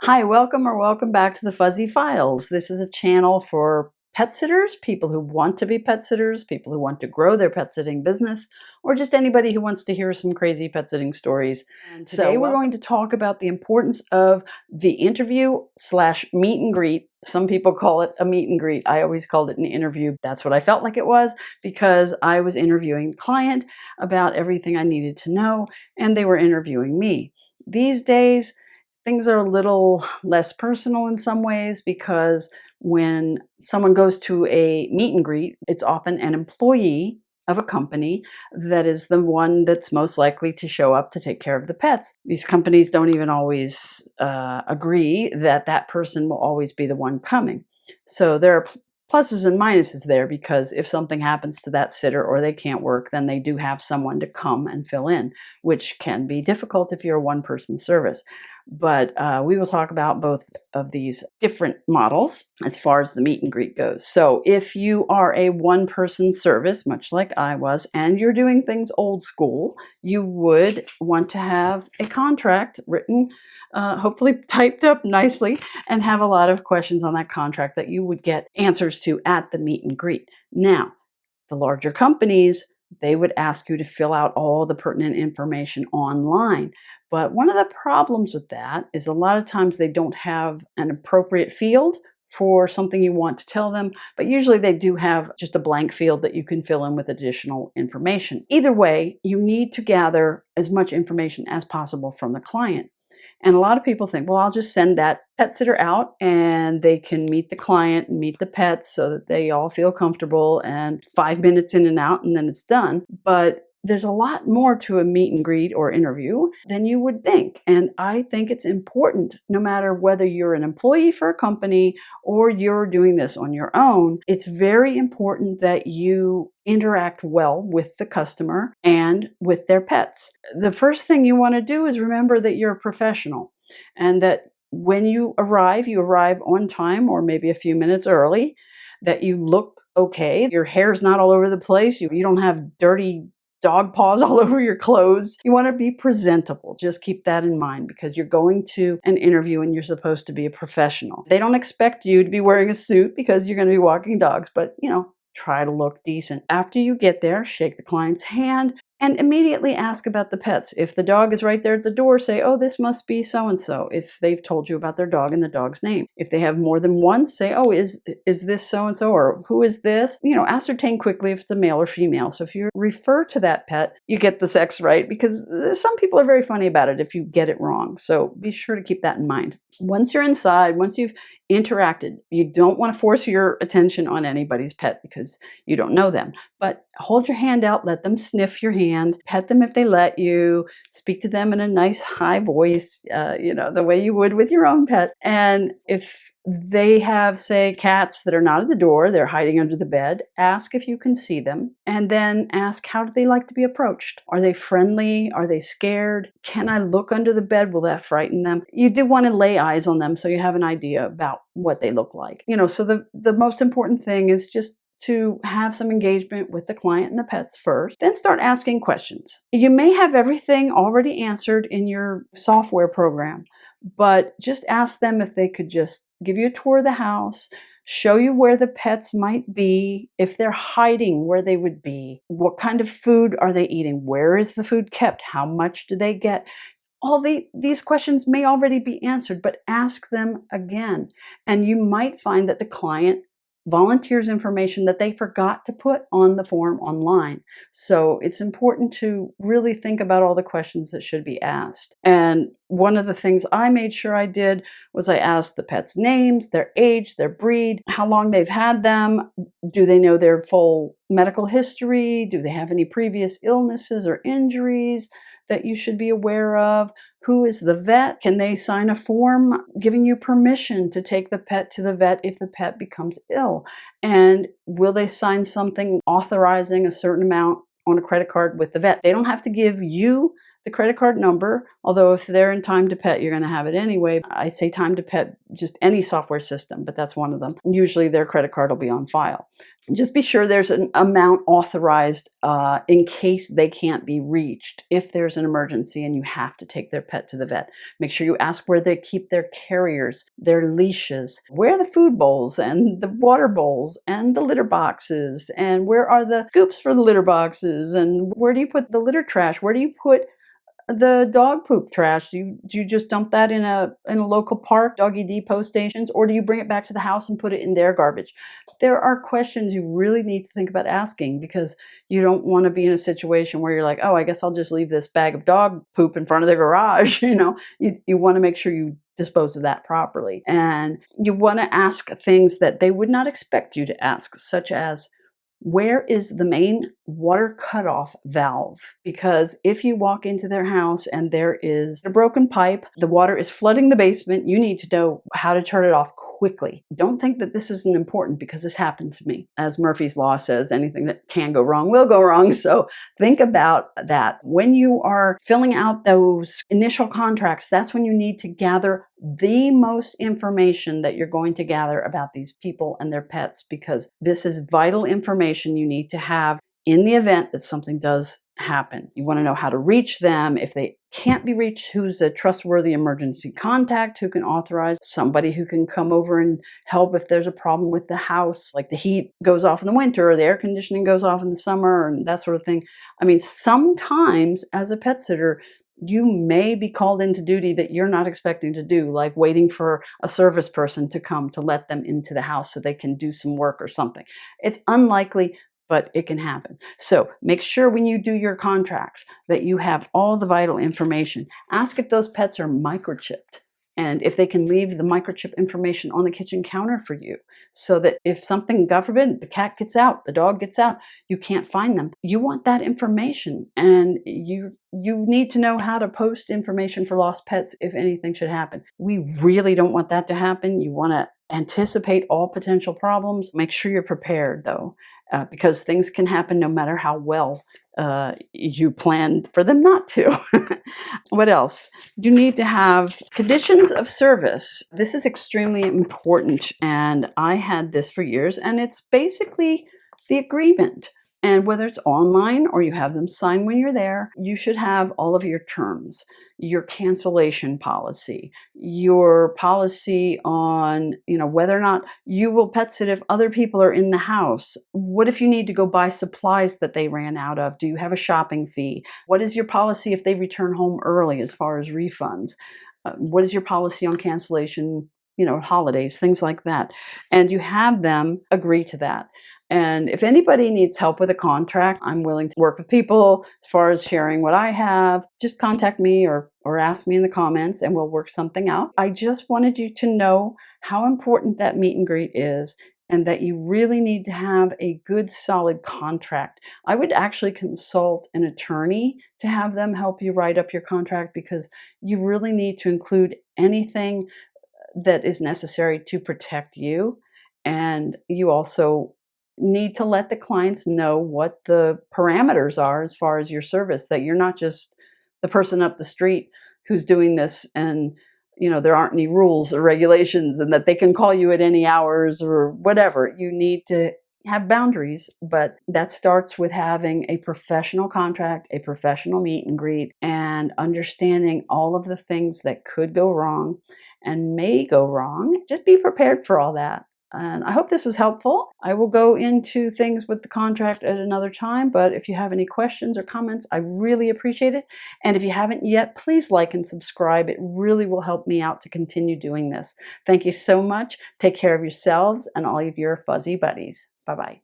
Hi, welcome back to the Fuzzy Files. This is a channel for pet sitters, people who want to be pet sitters, people who want to grow their pet sitting business, or just anybody who wants to hear some crazy pet sitting stories. And today we're going to talk about the importance of the interview slash meet and greet. Some people call it a meet and greet. I always called it an interview. That's what I felt like it was because I was interviewing the client about everything I needed to know, and they were interviewing me. These days, things are a little less personal in some ways because when someone goes to a meet and greet, it's often an employee of a company that is the one that's most likely to show up to take care of the pets. These companies don't even always agree that that person will always be the one coming. So there are pluses and minuses there because if something happens to that sitter or they can't work, then they do have someone to come and fill in, which can be difficult if you're a one-person service. But we will talk about both of these different models as far as the meet and greet goes. So if you are a one-person service, much like I was, and you're doing things old school, you would want to have a contract written, hopefully typed up nicely, and have a lot of questions on that contract that you would get answers to at the meet and greet. Now, the larger companies, they would ask you to fill out all the pertinent information online. But one of the problems with that is a lot of times they don't have an appropriate field for something you want to tell them, but usually they do have just a blank field that you can fill in with additional information. Either way, you need to gather as much information as possible from the client. And a lot of people think, well, I'll just send that pet sitter out and they can meet the client and meet the pets so that they all feel comfortable and 5 minutes in and out and then it's done. But there's a lot more to a meet and greet or interview than you would think. And I think it's important, no matter whether you're an employee for a company or you're doing this on your own, it's very important that you interact well with the customer and with their pets. The first thing you want to do is remember that you're a professional and that when you arrive on time or maybe a few minutes early, that you look okay. Your hair's not all over the place. You don't have dirty dog paws all over your clothes. You want to be presentable. Just keep that in mind because you're going to an interview and you're supposed to be a professional. They don't expect you to be wearing a suit because you're going to be walking dogs, but try to look decent. After you get there, shake the client's hand and immediately ask about the pets. If the dog is right there at the door, say, oh, this must be so-and-so, if they've told you about their dog and the dog's name. If they have more than one, say, oh, is this so-and-so, or who is this? Ascertain quickly if it's a male or female. So if you refer to that pet, you get the sex right, because some people are very funny about it if you get it wrong. So be sure to keep that in mind. Once you're inside, once you've interacted, you don't want to force your attention on anybody's pet because you don't know them. But hold your hand out, let them sniff your hand, pet them if they let you, speak to them in a nice high voice, the way you would with your own pet. And if they have, say, cats that are not at the door, they're hiding under the bed, ask if you can see them, and then ask, how do they like to be approached? Are they friendly? Are they scared? Can I look under the bed? Will that frighten them? You do want to lay eyes on them so you have an idea about what they look like. So the most important thing is just to have some engagement with the client and the pets first, then start asking questions. You may have everything already answered in your software program, but just ask them if they could just give you a tour of the house, show you where the pets might be, if they're hiding, where they would be, what kind of food are they eating, where is the food kept, how much do they get. All these questions may already be answered, but ask them again. And you might find that the client volunteers information that they forgot to put on the form online. So it's important to really think about all the questions that should be asked. And one of the things I made sure I did was I asked the pets' names, their age, their breed, how long they've had them, do they know their full medical history, do they have any previous illnesses or injuries that you should be aware of? Who is the vet? Can they sign a form giving you permission to take the pet to the vet if the pet becomes ill? And will they sign something authorizing a certain amount on a credit card with the vet? They don't have to give you the credit card number, although if they're in Time to Pet, you're going to have it anyway. I say Time to Pet, just any software system, but that's one of them. Usually their credit card will be on file. Just be sure there's an amount authorized in case they can't be reached if there's an emergency and you have to take their pet to the vet. Make sure you ask where they keep their carriers, their leashes, where are the food bowls and the water bowls and the litter boxes, and where are the scoops for the litter boxes, and where do you put the litter trash? Where do you put the dog poop trash? Do you just dump that in a local park, doggy depot stations, or do you bring it back to the house and put it in their garbage? There are questions you really need to think about asking, because you don't want to be in a situation where you're like, oh, I guess I'll just leave this bag of dog poop in front of the garage. You want to make sure you dispose of that properly, and you want to ask things that they would not expect you to ask, such as, where is the main water cutoff valve? Because if you walk into their house and there is a broken pipe, the water is flooding the basement, you need to know how to turn it off quickly. Don't think that this isn't important, because this happened to me. As Murphy's Law says, anything that can go wrong will go wrong. So think about that. When you are filling out those initial contracts, that's when you need to gather the most information that you're going to gather about these people and their pets, because this is vital information you need to have in the event that something does happen. You want to know how to reach them. If they can't be reached, who's a trustworthy emergency contact who can authorize somebody who can come over and help if there's a problem with the house, like the heat goes off in the winter or the air conditioning goes off in the summer and that sort of thing. I mean, sometimes as a pet sitter, you may be called into duty that you're not expecting to do, like waiting for a service person to come to let them into the house so they can do some work or something. It's unlikely, but it can happen. So make sure when you do your contracts that you have all the vital information. Ask if those pets are microchipped, and if they can leave the microchip information on the kitchen counter for you, so that if something, God forbid, the cat gets out, the dog gets out, you can't find them. You want that information, and you need to know how to post information for lost pets if anything should happen. We really don't want that to happen. You want to anticipate all potential problems. Make sure you're prepared, though, because things can happen no matter how well you planned for them not to. What else? You need to have conditions of service. This is extremely important, and I had this for years, and it's basically the agreement. And whether it's online or you have them sign when you're there, you should have all of your terms, your cancellation policy, your policy on, whether or not you will pet sit if other people are in the house. What if you need to go buy supplies that they ran out of? Do you have a shopping fee? What is your policy if they return home early as far as refunds? What is your policy on cancellation, holidays, things like that? And you have them agree to that. And if anybody needs help with a contract, I'm willing to work with people as far as sharing what I have. Just contact me or ask me in the comments and we'll work something out. I just wanted you to know how important that meet and greet is, and that you really need to have a good, solid contract. I would actually consult an attorney to have them help you write up your contract, because you really need to include anything that is necessary to protect you. And you also need to let the clients know what the parameters are as far as your service, that you're not just the person up the street who's doing this and there aren't any rules or regulations and that they can call you at any hours or whatever. You need to have boundaries, but that starts with having a professional contract, a professional meet and greet, and understanding all of the things that could go wrong and may go wrong. Just be prepared for all that. And I hope this was helpful. I will go into things with the contract at another time, but if you have any questions or comments, I really appreciate it. And if you haven't yet, please like and subscribe. It really will help me out to continue doing this. Thank you so much. Take care of yourselves and all of your fuzzy buddies. Bye-bye.